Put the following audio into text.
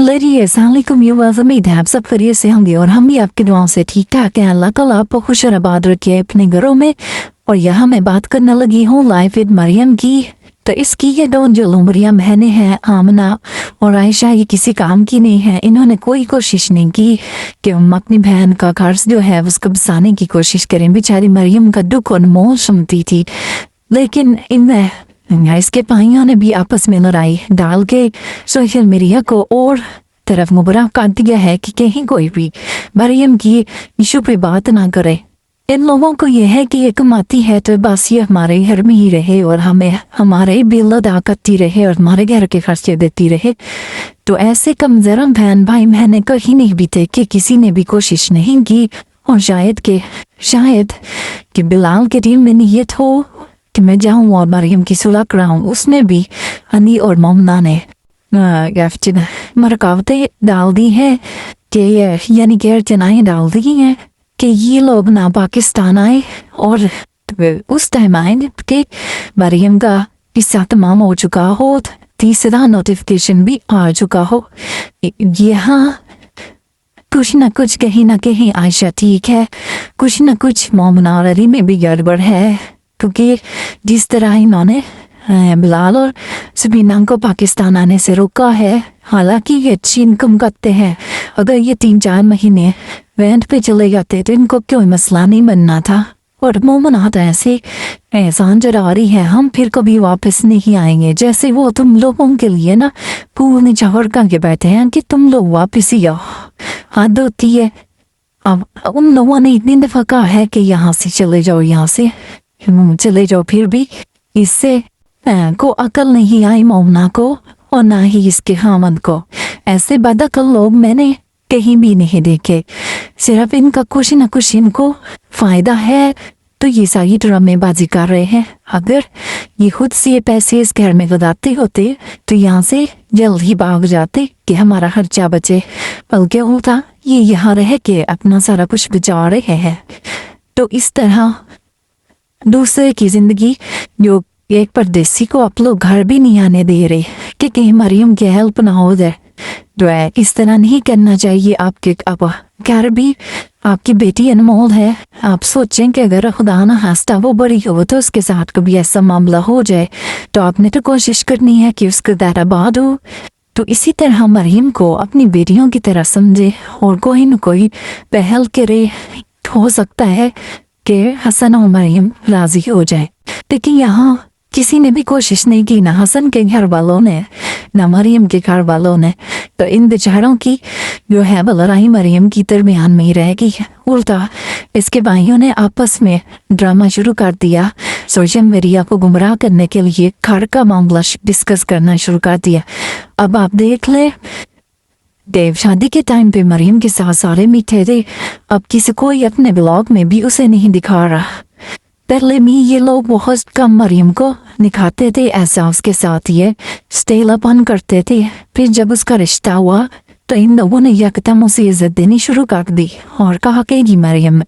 लड़िए अस्सलामुअलैकुम व्यूअर्स, उम्मीद है आप सब खैरियत से होंगे और हम भी आपके दुआओं से ठीक ठाक हैं। अल्लाह ताला आपको खुश और आबाद रखे अपने घरों में। और यहाँ मैं बात करने लगी हूँ लाइफ विद मरियम की। तो इसकी ये दोनों जो मरियम बहनें हैं, आमना और आयशा, ये किसी काम की नहीं है। इन्होंने कोई कोशिश नहीं की कि हम अपनी बहन का कर्ज जो है उसको बसाने की कोशिश करें। बेचारी मरियम का दुख और मोह सुनती थी, लेकिन इनमें इसके भाइयों ने भी आपस में लड़ाई डाल के सोशल मीडिया को और तरफ मुबरा कर दिया है कि कहीं कोई भी मरियम की इशू पे बात ना करे। इन लोगों को यह है कि ये कमाती है तो बस ये हमारे घर में ही रहे और हमें हमारे बिल अदा करती रहे और हमारे घर के खर्चे देती रहे। तो ऐसे कमजोर बहन भाई मैंने कहीं नहीं भी थे कि किसी ने भी कोशिश नहीं की। और शायद कि बिलाल के दिल में नीयत हो कि मैं जाऊँ और मरियम की सुलह कराऊँ, उसने भी हनी और मोमना ने रुकावटें डाल दी है कि यानी कि अर्चनाएं डाल दी हैं कि ये लोग ना पाकिस्तान आए और उस टाइम आए कि मरियम का किस्सा तमाम हो चुका हो, तीसरा नोटिफिकेशन भी आ चुका हो। यहाँ कुछ न कुछ कहीं ना कहीं आयशा ठीक है, कुछ न कुछ मोमना और अली में भी गड़बड़ है, क्योंकि जिस तरह इन्होंने बिलाल और सबीना को पाकिस्तान आने से रोका है, हालांकि ये अच्छी इनकम करते हैं। अगर ये 3-4 महीने रेंट पे चले जाते तो इनको कोई मसला नहीं बनना था। और मोमना तो ऐसे एहसान जता रही है, हम फिर कभी वापस नहीं आएंगे, जैसे वो तुम लोगों के लिए ना पूल ने जहर करके बैठे हैं कि तुम लोग वापस ही आओ। हद होती है। अब उन लोगों ने इतनी दफा कहा है कि यहाँ से चले जाओ, यहाँ से चले जाओ, फिर भी इससे को अकल नहीं आई मोमना को और ना ही इसके खामद को। ऐसे बदअकल लोग मैंने कहीं भी नहीं देखे। सिर्फ इनका कुछ न कुछ इनको फायदा है, तो ये सारी ड्रामेबाजी कर रहे हैं। अगर ये खुद से ये पैसे इस घर में लगाते होते तो यहाँ से जल्द ही भाग जाते कि हमारा खर्चा बचे, बल्कि होता ये यहाँ रह के अपना सारा कुछ बचा रहे हैं। तो इस तरह दूसरे की जिंदगी, जो एक परदेसी को आप लोग घर भी नहीं आने दे रहे कि कहीं मरियम की हेल्प ना हो जाए। तो इस तरह नहीं करना चाहिए। आपके अब घर भी आपकी बेटी अनमोल है। आप सोचें कि अगर खुदा ना खास्ता वो बड़ी हो तो उसके साथ कभी ऐसा मामला हो जाए, तो आपने तो कोशिश करनी है कि उसका दाराबाद हो। तो इसी तरह मरियम को अपनी बेटियों की तरह समझे और कोई न कोई पहल करे। हो सकता है कि हसन और मरियम राजी हो जाए, लेकिन यहाँ किसी ने भी कोशिश नहीं की, ना हसन के घर वालों ने ना मरियम के घर वालों ने। तो इन बेचारों की जो है लड़ाई मरियम की दरमियान में ही रहेगी। उल्टा इसके भाइयों ने आपस में ड्रामा शुरू कर दिया, सोशल मीडिया को गुमराह करने के लिए घर का मामला डिस्कस करना शुरू कर दिया। अब आप देख ले, देव शादी के टाइम पे मरियम के साथ सारे मीठे थे, अब किसी कोई अपने ब्लॉग में भी उसे नहीं दिखा रहा। पहले में ये लोग बहुत कम मरियम को दिखाते थे, ऐसा उसके साथ ये स्टेलापन करते थे। फिर जब उसका रिश्ता हुआ तो इन लोगों ने यकदम उसे इज्जत देनी शुरू कर दी और कहा कि मरियम